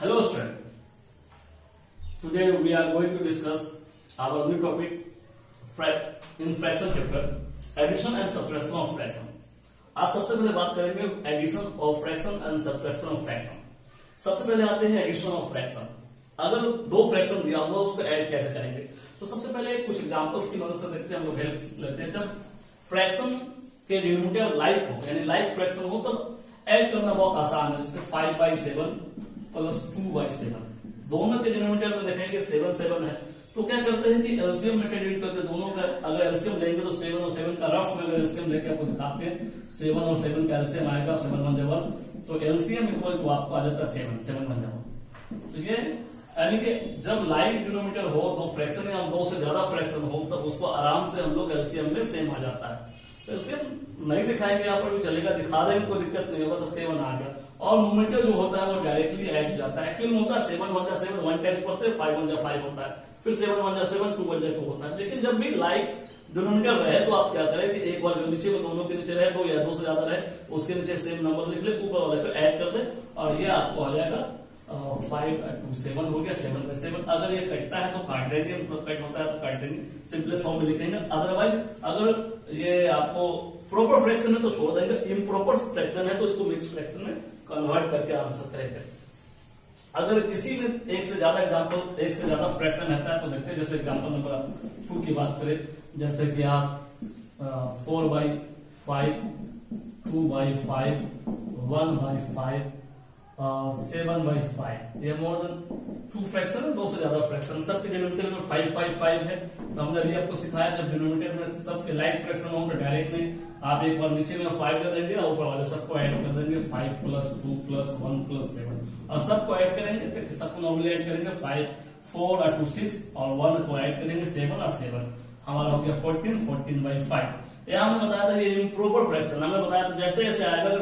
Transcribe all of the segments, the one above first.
Hello student, today we are going to discuss our new topic in fraction chapter, addition and subtraction of fraction. आज सबसे पहले बात करेंगे addition of fraction and subtraction of fraction. सबसे पहले आते हैं एडिशन ऑफ फ्रैक्शन। अगर दो फ्रैक्शन दिया हुआ उसको ऐड कैसे करेंगे, तो सबसे पहले कुछ एग्जांपल्स की मदद से देखते हैं, हम लोग हेल्प लेते हैं। जब फ्रैक्शन के डिनोमिनेटर लाइक हो यानी लाइक फ्रैक्शन हो तब ऐड करना बहुत आसान है। जैसे 5/7 प्लस 2/7, दोनों के डिनोमिनेटर में देखेंगे 7 7 है, तो क्या करते हैं कि एलसीएम मेथड यूज करते हैं। दोनों का अगर एलसीएम लेंगे तो 7 और 7 का रफ में अगर एलसीएम लेके आपको दिखाते हैं, 7 और 7 का एलसीएम आएगा 7 1 1, तो एलसीएम इक्वल टू आपको आ जाता है 7 7 1 1। तो ये यानी कि जब लाइक डिनोमिनेटर हो दो फ्रैक्शन या दो से ज्यादा फ्रैक्शन हो तब उसको आराम से हम लोग एलसीएम में सेम आ जाता है। तो एलसीएम नहीं दिखाएंगे यहाँ पर भी चलेगा, दिखा देंगे कोई दिक्कत नहीं होगा। तो 7 आ गया और न्यूमरेटर जो होता है वो डायरेक्टली ऐड हो जाता है। एक्चुअली होता है 7 1 7 1 टाइम्स पढ़ते हैं, 5 1 5 होता है, फिर 7 1 7 2 1 2 होता है। लेकिन जब भी लाइक डिनोमिनेटर रहे तो आप क्या करें कि एक बार जो नीचे में दोनों के नीचे रहे दो या दो से ज्यादा रहे उसके नीचे सेम नंबर लिख ले, ऊपर वाले को ऐड कर दे और ये आपको आ जाएगा 5 2 7 हो गया 7 में 7। अगर ये कटता है तो काट देंगे, कट होता है तो काट देंगे, सिंपलेस्ट फॉर्म में लिखेंगे। अदरवाइज अगर ये आपको प्रॉपर फ्रैक्शन है तो छोड़ देंगे, इम्प्रॉपर फ्रैक्शन है तो इसको मिक्स फ्रैक्शन में कन्वर्ट करके आंसर करेंगे। अगर किसी में एक से ज्यादा एग्जांपल एक से ज्यादा फ्रैक्शन रहता है तो देखते हैं। जैसे एग्जांपल नंबर 2 की बात करें, जैसे कि आप 4/5 2/5 1/5 7/5, ये मोर देन 2 फ्रैक्शन है, दो से ज्यादा फ्रैक्शन। सबके डिनोमिनेटर में 5 5 5 है। तो हमने अभी आपको सिखाया जब डिनोमिनेटर में सबके लाइक फ्रैक्शन हो तो डायरेक्ट में आप एक बार नीचे में 5 दे देंगे और ऊपर वाले सबको ऐड कर देंगे 5 + 2 + 1 + 7 और सबको ऐड करेंगे तो सबको नॉर्मली ऐड करेंगे 5 4 और 2 6 और 1 को ऐड करेंगे 7 और 7, हमारा हो गया 14 14/5। यह हमने बताया था ये इम्प्रॉपर फ्रैक्शन। हमने बताया था जैसे जैसे आएगा, अगर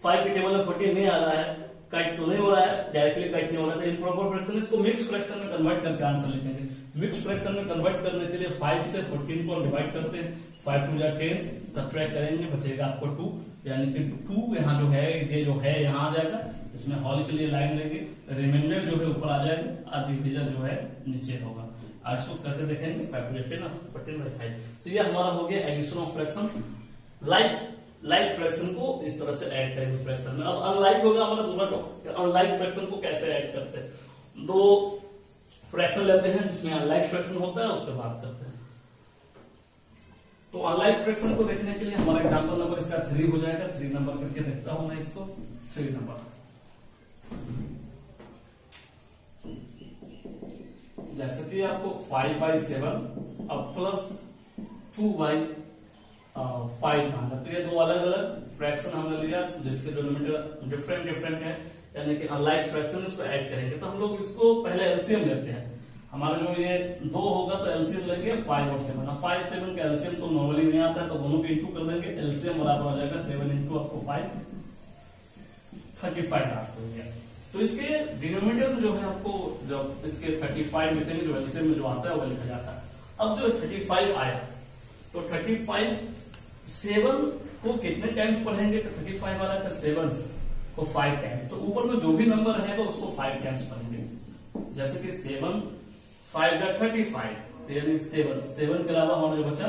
5 के टेबल में 14 नहीं आ रहा है, कट तो नहीं हो रहा है, डायरेक्टली कट नहीं हो रहा है, तो इम्प्रॉपर फ्रैक्शन इसको मिक्स फ्रैक्शन में कन्वर्ट करके आंसर लिखेंगे। मिक्स फ्रैक्शन में कन्वर्ट करने के लिए 5 से 14 को डिवाइड करते हैं, 5 2 10, सब्ट्रैक्ट करेंगे बचेगा आपको 2, यानी कि 2 यहाँ जो है ये जो है यहाँ आ जाएगा, इसमें हॉल के लिए लाइन देंगे, रिमाइंडर जो है ऊपर आ जाएगा और डिवीजन जो है नीचे होगा। आज इसको करके देखेंगे 5 2 10 14/5। तो ये हमारा हो गया addition of fraction. Like fraction को इस तरह से ऐड करेंगे फ्रैक्शन में। अब अनलाइक होगा हमारा दूसरा टॉपिक, अनलाइक फ्रैक्शन को कैसे ऐड करते हैं। दो फ्रैक्शन लेते हैं जिसमें अनलाइक फ्रैक्शन होता है, उस पर बात करते हैं। तो अनलाइक फ्रैक्शन को देखने के लिए हमारा एग्जांपल नंबर इसका 3 हो जाएगा। 3 नंबर करके देखता हूं मैं इसको। 3 नंबर जैसे कि आपको 5/7 अब प्लस 2/5 माना, तो ये दो अलग अलग फ्रैक्शन हमने लिया जिसके डिनोमिनेटर डिफरेंट है, यानी कि अनलाइक फ्रैक्शन इसको ऐड करेंगे। तो हम लोग इसको पहले एलसीएम लेते हैं। हमारा जो ये 2 होगा तो एलसीएम लेंगे 5 और 7। 5 7 का एलसीएम तो नॉर्मली नहीं आता है, तो दोनों को इंटू कर देंगे। एलसीएम बराबर हो जाएगा 7 × आपको 5 35 लास्ट हो गया। तो इसके डिनोमिनेटर में जो है आपको जब इसके 35 लिखेंगे जो एलसीएम में जो आता है वो लिखा जाता है। अब जो 35 आया तो 35 7 को कितने टाइम्स पढ़ेंगे, तो 35 वाला का 7 को 5 टाइम्स, तो ऊपर में जो भी नंबर रहेगा उसको 5 टाइम्स पढ़ेंगे। जैसे कि 7 5 का 35, तो यानी 7 के अलावा हमारा जो बचा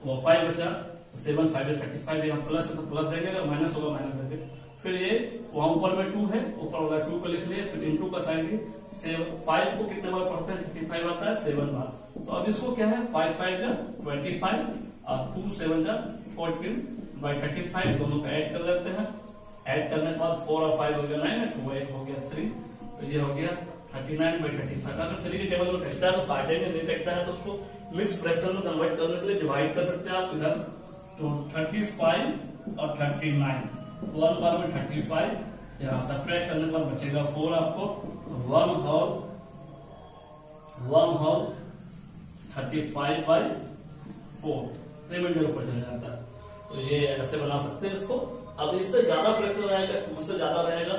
वो 5 बचा, तो 7 5 का 35, यहाँ प्लस है तो प्लस देंगे, अगर माइनस होगा माइनस देंगे। फिर ये वहां ऊपर में 2 है, ऊपर वाला 2 को लिख लिए, फिर इंटू का साइन दिए। 5 को कितने बार पढ़ते हैं, 35 आता है 7 बार। तो अब इसको क्या है 5 5 का 25 और 2 7 का 14/35, दोनों का ऐड कर लेते हैं। ऐड करने के बाद 4 और 5 हो गया 9, 2 1 हो गया 3, तो ये हो गया 39/35। अगर 3 के टेबल में कटता है तो काटेंगे, नहीं कटता है तो उसको मिक्स फ्रैक्शन में कन्वर्ट करने के लिए डिवाइड कर सकते हैं आप इधर। तो 35 और 39, 1 बार में 35, यहाँ सब्ट्रैक्ट करने के बाद बचेगा 4 आपको, 1 होल 35/4, रिमाइंडर ऊपर चला जाता है। तो ये ऐसे बना सकते हैं इसको। अब इससे ज्यादा फ्रैक्शन रहेगा, 2 से ज्यादा रहेगा,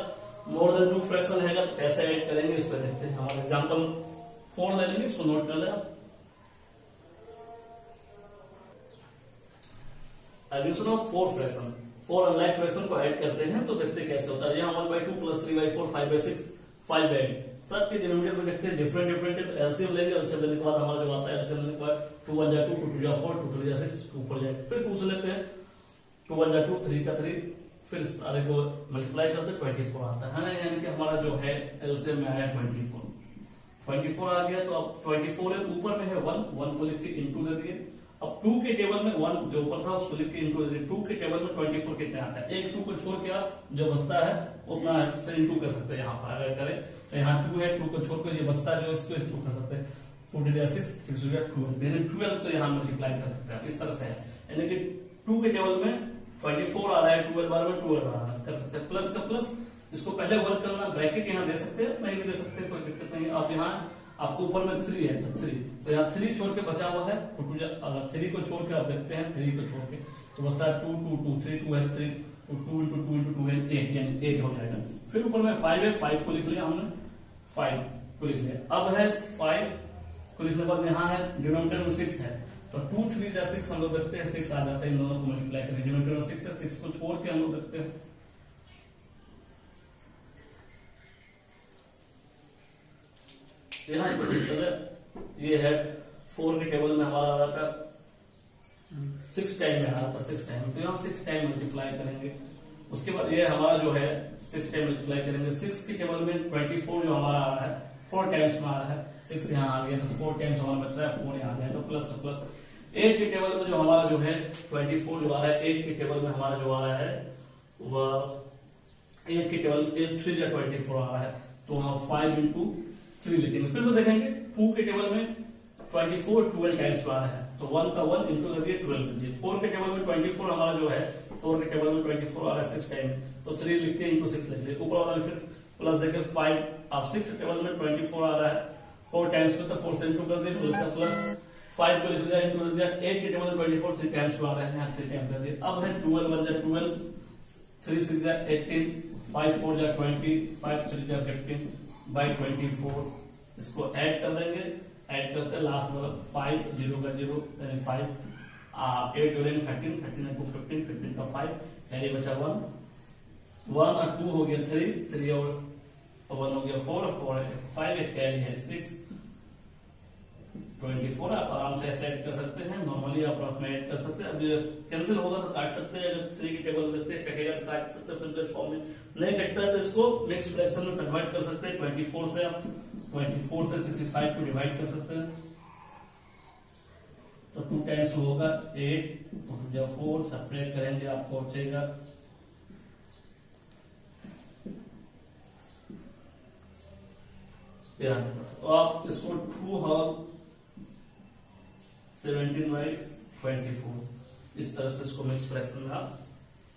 मोर देन 2 फ्रैक्शन रहेगा, तो कैसे ऐड करेंगे इस पर देखते हैं। हमारा एग्जांपल 4 ले लेंगे, इसको नोट कर लें आप। Addition of 4 fraction, 4 unlike fraction को ऐड करते हैं तो देखते कैसे होता है। यहाँ 1/2 + 3/4 5/6 5 8 सबके डिनोमिनेटर को देखते हैं डिफरेंट डिफरेंट है, तो एलसीएम लेंगे। एलसीएम लेने के बाद हमारा जो आता है एलसीएम लेने के बाद 2 1 जा 2 2 2 जा 4 2 3 जा 6 2 4 जा 8 फिर 2 से लेते हैं 2 1 जा 2 3 का 3 फिर सारे को मल्टीप्लाई करते 24 आता है ना, यानी कि हमारा जो है एलसीएम में आया 24 आ गया। तो अब 24 है, ऊपर में है 1 को लिख के इनटू दे दिए। अब 2 के टेबल में 1 जो ऊपर था उसको लिख के इनटू दे दिए। 2 के टेबल में 24 कितना आता है, एक 2 को छोड़ के आप जो बचता है उतना से इनटू कर सकते हैं। यहाँ पर अगर करें तो यहाँ 2 है, 2 को छोड़ के जो बचता है जो इसको इनटू कर सकते हैं। 2 टू 6 6 टू 12 यानी 12 से यहाँ मल्टीप्लाई कर सकते हैं। इस तरह से है, यानी कि 2 के टेबल में 24 आ रहा है, 12 बार में 12 आ रहा है, कर सकते हैं। प्लस का प्लस इसको पहले वर्क करना, ब्रैकेट यहाँ दे सकते हैं, नहीं भी दे सकते, कोई दिक्कत नहीं। आप यहाँ आपको ऊपर में 3 है तो 3, तो यहाँ 3 छोड़ के बचा हुआ है, अगर 3 को छोड़ के आप देखते हैं 3 को छोड़ के तो बचता है 2 2 2 3 2 है 3 तो 2 into 2 into 2 है 8 यानी 8 हो जाएगा। फिर ऊपर में 5 है, 5 को लिख लिया हमने, 5 को लिख लिया। अब है 5 को लिखने के बाद यहाँ है डिनोमिनेटर में 6 है, तो 2 3 जा 6 हम लोग देखते हैं 6 आ जाता है। इन दोनों को मल्टीप्लाई करेंगे, डिनोमिनेटर में 6 है, 6 को छोड़ के हम लोग देखते हैं यहाँ ये है 4 के टेबल में हमारा आ रहा था 6 टाइम में आ रहा था 6 टाइम, तो यहाँ 6 टाइम मल्टीप्लाई करेंगे। उसके बाद ये हमारा जो है 6 टाइम मल्टीप्लाई करेंगे। 6 के टेबल में 24 जो हमारा आ रहा है 4 टाइम्स में आ रहा है, 6 यहाँ आ गया तो 4 टाइम्स हमारा बच रहा है, 4 यहाँ आ गया तो प्लस का प्लस। 8 के टेबल में जो हमारा जो है 24 जो आ रहा है, 8 के टेबल में हमारा जो आ रहा है वह 8 के टेबल 3 या 24 आ रहा है, तो हम 5 into 3 लिखेंगे। फिर तो देखेंगे 2 के टेबल में 24 12 टाइम्स आ रहा है, तो 1 का 1 इंटू कर दिए 12 कर दिए। 4 के टेबल में 24 हमारा जो है 4 के टेबल में 24 आ रहा है 6 टाइम, तो 3 लिख के इंटू 6 लिख दिए। ऊपर वाला फिर प्लस देखे 5, अब 6 के टेबल में 24 आ रहा है 4 टाइम्स पे, तो 4 से इंटू कर दिए, प्लस का प्लस 5 को लिख दिया इंटू कर दिया। 8 के टेबल में 24 3 टाइम्स आ रहा है, यहाँ 3 टाइम्स कर दिए। अब है 12 1 जा 12 3 6 जा 18 5 4 जा 20 5 3 जा 15 बाई 24 इसको ऐड कर देंगे। ऐड करते हैं लास्ट में 5 0 का 0 यानी 5 8 जोड़ेंगे 13 13 टू 15 15 का 5 कैरी बचा 1 1 और 2 हो गया 3 3 और 1 हो गया 4 4 5 एक कैरी है 6 24। आप आराम से ऐसे ऐड कर सकते हैं, नॉर्मली आप रफ में ऐड कर सकते हैं। अब कैंसिल होगा तो काट सकते हैं, जब 3 की टेबल देखते हैं कटेगा तो काट सकते हैं सिंपलेस्ट फॉर्म में। नहीं कटता है तो इसको नेक्स्ट फ्रैक्शन में कन्वर्ट कर सकते हैं। 24 से आप 24 से 65 को डिवाइड कर सकते हैं, तो 2 टाइम्स होगा 8 2 जा 4 सब्ट्रैक्ट करेंगे आपको बचेगा तो आप इसको 2 होल 17/24 इस तरह से इसको मिक्स फ्रैक्शन में आप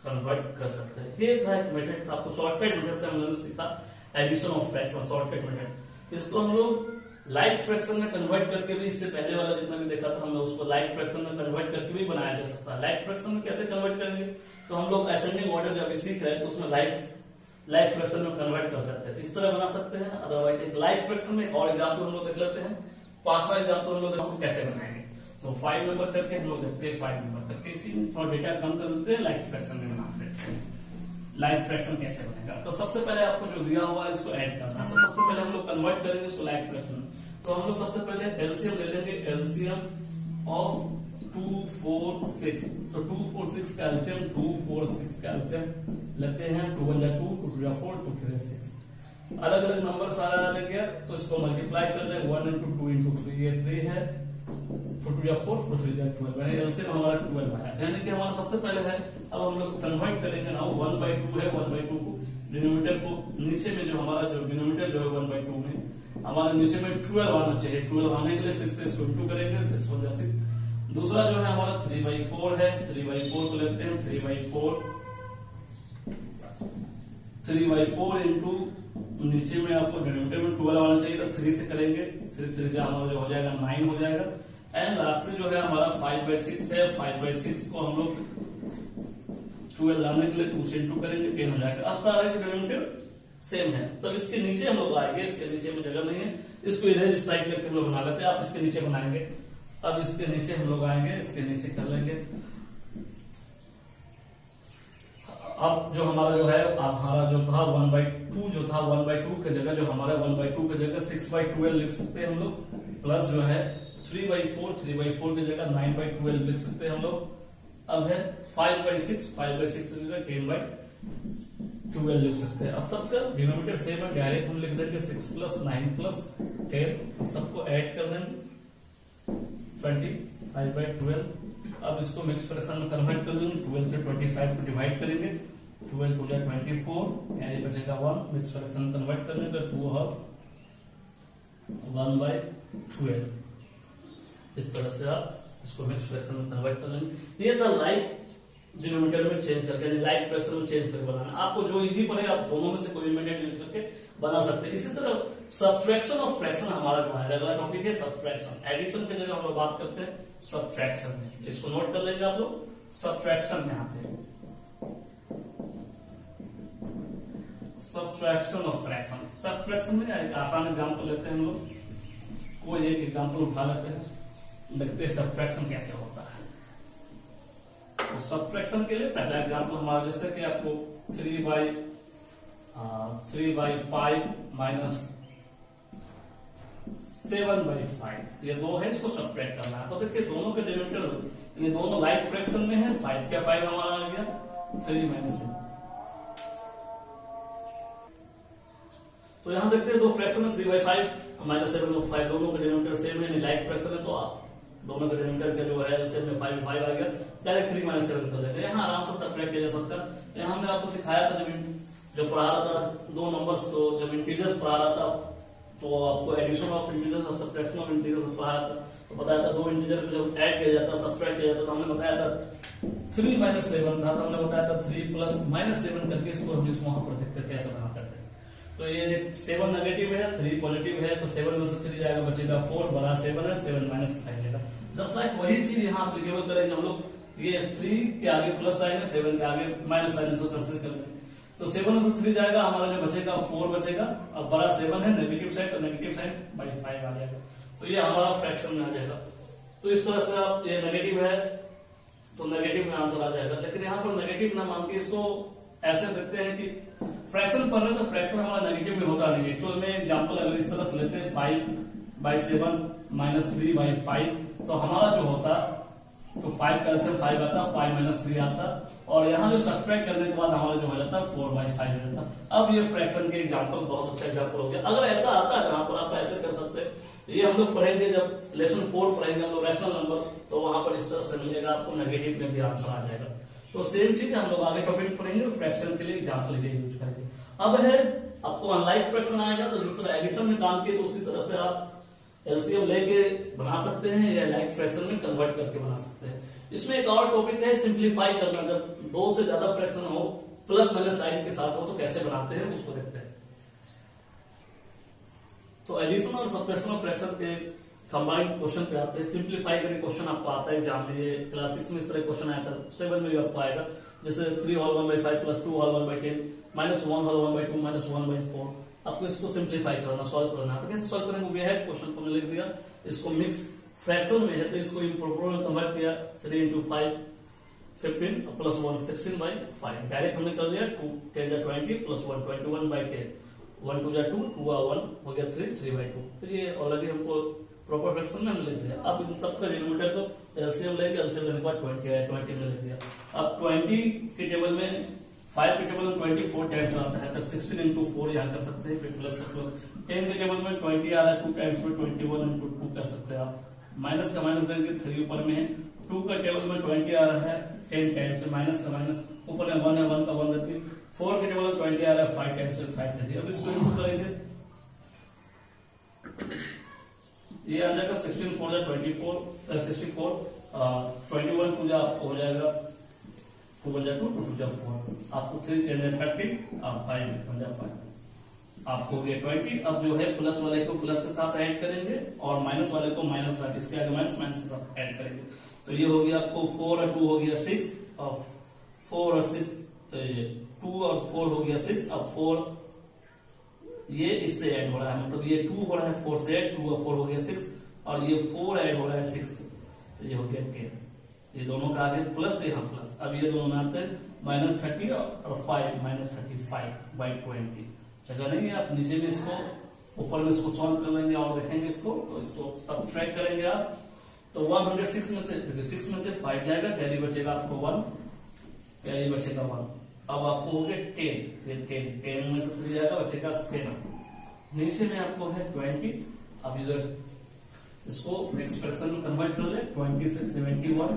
कन्वर्ट कर सकते हैं। ये था एक मेथड, आपको शॉर्टकट मेथड से हम लोगों ने सीखा addition of fraction, shortcut method. इसको हम लोग लाइक फ्रैक्शन में कन्वर्ट करके भी, इससे पहले वाला जितना भी देखा था हम लोग उसको लाइक फ्रैक्शन में कन्वर्ट करके भी बनाया जा सकता है। लाइक फ्रैक्शन में कैसे कन्वर्ट करेंगे, तो हम लोग असेंडिंग ऑर्डर जब सीख रहे हैं तो उसमें लाइक फ्रैक्शन में कन्वर्ट कर सकते हैं, इस तरह बना सकते हैं। अदरवाइज एक लाइक फ्रैक्शन में एक और एग्जाम्पल हम लोग देख लेते हैं, 5वां एग्जाम्पल हम लोग देखते हैं कैसे बनाएंगे। तो 5 नंबर करके हम लोग देखते हैं 5 नंबर करके, इसी में थोड़ा डेटा कम कर देते हैं, लाइक फ्रैक्शन में बना देते हैं। लाइक फ्रैक्शन कैसे बनेगा, तो सबसे पहले आपको जो दिया हुआ है इसको ऐड करना है। तो सबसे पहले हम लोग कन्वर्ट करेंगे इसको लाइक फ्रैक्शन में, तो हम लोग सबसे पहले एलसीएम ले लेंगे, एलसीएम ऑफ 2 4 6, तो 2 4 6 का एलसीएम 2 4 6 का एलसीएम लेते हैं। 2 1 जा 2 2 2 जा 4 2 3 6, अलग अलग नंबर सारा अलग गया तो इसको मल्टीप्लाई कर ले 1 into 2 into 3, ये 3 है 4 2 जा 4 4 3 जा 12, यानी एलसीएम हमारा 12 है, यानी कि हमारा सबसे पहले है। अब हम लोग कन्वर्ट करेंगे ना, 1/2 है, 1/2 को डिनोमिनेटर को नीचे में जो हमारा जो डिनोमिनेटर जो है 1/2 में हमारा नीचे में 12 आना चाहिए। 12 आने के लिए 6 से इसको इंटू करेंगे, 6 1 जा 6। दूसरा जो है हमारा 3/4 है, 3/4 को लेते हैं, 3/4 इंटू नीचे में आपको डिनोमिनेटर में 12 आना चाहिए, तो 3 से करेंगे, 3 3 हमारा जो हो जाएगा 9 हो जाएगा। एंड लास्ट में जो है हमारा 5/6 है, 5/6 को हम लोग 12 लाने के लिए 2 से इंटू करेंगे, 10 हो जाएगा। अब सारा डिनोमिनेटर सेम है, तब इसके नीचे हम लोग आएंगे, इसके नीचे में जगह नहीं है, इसको इरेज साइड करके हम लोग बना लेते हैं। आप इसके नीचे बनाएंगे, अब इसके नीचे हम लोग आएंगे, इसके नीचे कर लेंगे। अब जो हमारा जो है, हमारा जो था 1/2 जो था 1/2 की जगह जो हमारा 1/2 की जगह 6/12 लिख सकते हैं हम लोग, प्लस जो है 3/4 की जगह 9/12 लिख सकते हैं हम लोग। अब है 5/6 की जगह 10/12 लिख सकते हैं। अब सबका डिनोमिनेटर सेम है, डायरेक्ट हम लिख देंगे 6 + 9 + 10, सबको ऐड कर देंगे 25/12। अब इसको मिक्स फ्रैक्शन में कन्वर्ट कर देंगे, 12 से 25 को डिवाइड करेंगे, 12 × 24 यानी बचेगा 1, मिक्स फ्रैक्शन में कन्वर्ट करने का 2 और 1/12। इस तरह से आप इसको मिक्स फ्रैक्शन में कन्वर्ट कर लेंगे। ये था लाइक डिनोमिनेटर में चेंज करके, लाइक फ्रैक्शन में चेंज करके बनाना। आपको जो इजी पड़े आप दोनों में से कोई भी मेथड यूज करके बना सकते हैं। इसी तरह सब्ट्रैक्शन ऑफ फ्रैक्शन हमारा जो है अगला टॉपिक है सब्ट्रैक्शन। एडिशन की जगह हम लोग बात करते हैं सब्ट्रैक्शन में, इसको नोट कर लेंगे आप लोग। सब्ट्रैक्शन में आते हैं सब्ट्रैक्शन ऑफ फ्रैक्शन। सब्ट्रैक्शन में एक आसान एग्जांपल लेते हैं हम लोग, कोई एक एग्जांपल उठा लेते हैं, देखते हैं सब्ट्रैक्शन कैसे होता है। तो सब्ट्रैक्शन के लिए पहला एग्जांपल हमारा जैसे कि आपको 3/5 माइनस 7/5 ये दो है, इसको सब्ट्रैक्ट करना है। तो देखिए दोनों के डिनोमिनेटर यानी दोनों लाइक फ्रैक्शन में है। 5 क्या 5 हमारा आ गया 3 - 7। तो यहां देखते हैं दो फ्रैक्शन है 3/5 - 7/5, दोनों के डिनोमिनेटर सेम है, लाइक फ्रैक्शन है, तो आप दोनों के डिनोमिनेटर का जो है एलसीएम में 5 आ गया, डायरेक्ट 3 - 7 कर देंगे। यहाँ आराम से सब्ट्रैक्ट किया जा सकता है। यहाँ हमने आपको सिखाया था जब पढ़ा रहा था दो नंबर्स को, जब इंटीजर्स पढ़ा रहा था तो आपको एडिशन ऑफ इंटीजर्स और सब्ट्रैक्शन ऑफ इंटीजर्स पढ़ाया था। तो बताया था दो इंटीजर को जब ऐड किया जाता सब्ट्रैक्ट किया जाता, तो हमने बताया था 3 - 7 था, तो हमने बताया था 3 + -7 करके इसको हम वहां प्रोजेक्ट करके ऐसा बना करते हैं। तो ये 7 नेगेटिव है, 3 पॉजिटिव है, तो 7 में से 3 जाएगा, बचेगा 4, बड़ा 7 है, 7 माइनस साइन लेगा। जस्ट लाइक वही चीज यहाँ एप्लीकेबल करेंगे हम लोग। ये 3 के आगे प्लस साइन है, 7 के आगे माइनस साइन, इसको कंसीडर कर लेंगे। तो 7 में से 3 जाएगा, हमारा जो बचेगा 4 बचेगा। अब बड़ा 7 है, नेगेटिव साइन, तो नेगेटिव साइन बाई 5 आ जाएगा, तो ये हमारा फ्रैक्शन में आ जाएगा। तो इस तरह से आप ये नेगेटिव है तो नेगेटिव में आंसर आ जाएगा। लेकिन यहाँ पर नेगेटिव ना मान के इसको ऐसे देखते हैं कि फ्रैक्शन पढ़ रहे तो फ्रैक्शन हमारा नेगेटिव में होता नहीं। एक्चुअल में एग्जांपल अगर इस तरह से लेते हैं 5/7 - 3/5, तो हमारा जो होता तो 5 का एलसीएम 5 आता, 5 - 3 आता, और यहाँ जो सब्ट्रैक्ट करने के बाद हमारा जो हो जाता 4/5 हो जाता। अब ये फ्रैक्शन के एग्जांपल बहुत अच्छा एग्जांपल हो गया। अगर ऐसा आता है जहां पर आप ऐसे कर सकते हैं, ये हम लोग पढ़ेंगे जब लेसन 4 पढ़ेंगे हम लोग रैशनल नंबर, तो वहां पर इस तरह से मिलेगा आपको, नेगेटिव में भी आंसर आ जाएगा। तो सेम चीज हम लोग आगे टॉपिक पढ़ेंगे, फ्रैक्शन के लिए एग्जांपल ये यूज करेंगे। अब है आपको अनलाइक फ्रैक्शन आएगा, तो जिस तरह एडिशन में काम किए तो उसी तरह से आप एलसीएम लेके बना सकते हैं या लाइक फ्रैक्शन में कन्वर्ट करके बना सकते हैं। इसमें एक और टॉपिक है सिंप्लीफाई करना, जब 2 से ज्यादा फ्रैक्शन हो, प्लस माइनस साइन के साथ हो, तो कैसे बनाते हैं उसको देखते हैं। तो एडिशन और सब्ट्रैक्शन ऑफ फ्रैक्शन के कंबाइंड क्वेश्चन पे आते हैं। सिंप्लीफाई करके क्वेश्चन आपको आता है एग्जाम में, ये क्लास 6 में इस तरह क्वेश्चन आया था, 7 में भी आपको आएगा। जैसे 3 होल 1/5 + 2 होल 1/10 -1 होल 1/2 -1/4। आपको इसको सिंप्लीफाई करना, सॉल्व करना। तो कैसे सॉल्व करेंगे, वो है क्वेश्चन को मैंने लिख दिया। इसको मिक्स फ्रैक्शन में है तो इसको इम्प्रॉपर में कन्वर्ट किया, 3 × 5 15 + 1 16/5। डायरेक्ट हमने कर दिया 2 10 × 20 + 1 21/10, 1 2 × 2 2 1 हो गया 3 3/2। तो ये ऑलरेडी हमको प्रॉपर फ्रैक्शन में हमने लिख दिया। अब इन सबका डिनोमिनेटर को एलसीएम लेंगे, एलसीएम लेने के बाद 20 में लिख दिया। अब 20 के टेबल में 5 के टेबल में 24 टाइम्स आता है, तो 16 × 4 यहाँ कर सकते हैं, फिर प्लस का प्लस। 10 के टेबल में 20 आ रहा है 2 टाइम्स में, 21 × 2 कर सकते हैं आप। माइनस का माइनस देंगे, 3 ऊपर में है। 2 का टेबल में 20 आ रहा है 10 टाइम्स से, माइनस का माइनस, ऊपर में 1 है, 1 का 1 देती। 4 के टेबल में 20 आ रहा है 5 टाइम्स से, 5 देती। अब इसको इंटू करेंगे, ये आ जाएगा 16 4 24 64, 21 2 आपको हो जाएगा 2 1 2 2 2 4, आपको 3 10 30, 5 5 आपको हो गया 20। अब जो है प्लस वाले को प्लस के साथ ऐड करेंगे और माइनस वाले को माइनस साथ, इसके आगे माइनस के साथ ऐड करेंगे। तो ये हो गया आपको 4 और 2 हो गया 6, और 4 और 6 2 और 4 हो गया 6। अब 4 ये इससे ऐड हो रहा है, मतलब ये 2 हो रहा है 4 से ऐड, 2 और 4 हो गया 6, और ये 4 ऐड हो रहा है 6 से, तो ये हो गया 10। ये दोनों का आगे प्लस तो यहाँ प्लस, अब ये दोनों में आते हैं -30 और 5 -35/20 जगह नहीं है। आप नीचे में इसको ऊपर में इसको सॉल्व कर लेंगे और देखेंगे इसको, तो इसको सब्ट्रैक्ट करेंगे आप, तो 106 में से देखिए 6 में से 5 जाएगा, कैरी बचेगा आपको 1, कैरी बचेगा 1। अब आपको हो गया 10, ये 10 में से चले जाएगा, बचेगा 7, नीचे में आपको है 20। अब इधर इसको एक्सप्रेशन में कन्वर्ट कर ले, 20 से 71,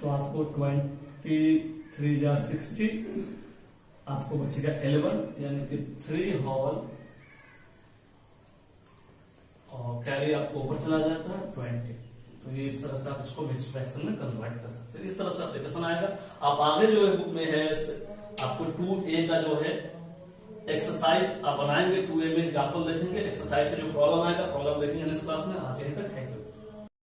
तो आपको 23 जा 60, आपको बचेगा 11, यानी कि 3 होल और कैरी आपको ऊपर चला जाता है 20। तो ये इस तरह से आप इसको मिक्स्ड फ्रैक्शन में कन्वर्ट कर सकते हैं। इस तरह से एप्लीकेशन आएगा। आप आगे जो है बुक में है आपको 2A का जो है एक्सरसाइज आप बनाएंगे, 2A में एग्जाम्पल देखेंगे, एक्सरसाइज का जो प्रॉब्लम आएगा प्रॉब्लम देखेंगे नेक्स्ट क्लास में। आज यहीं तक है।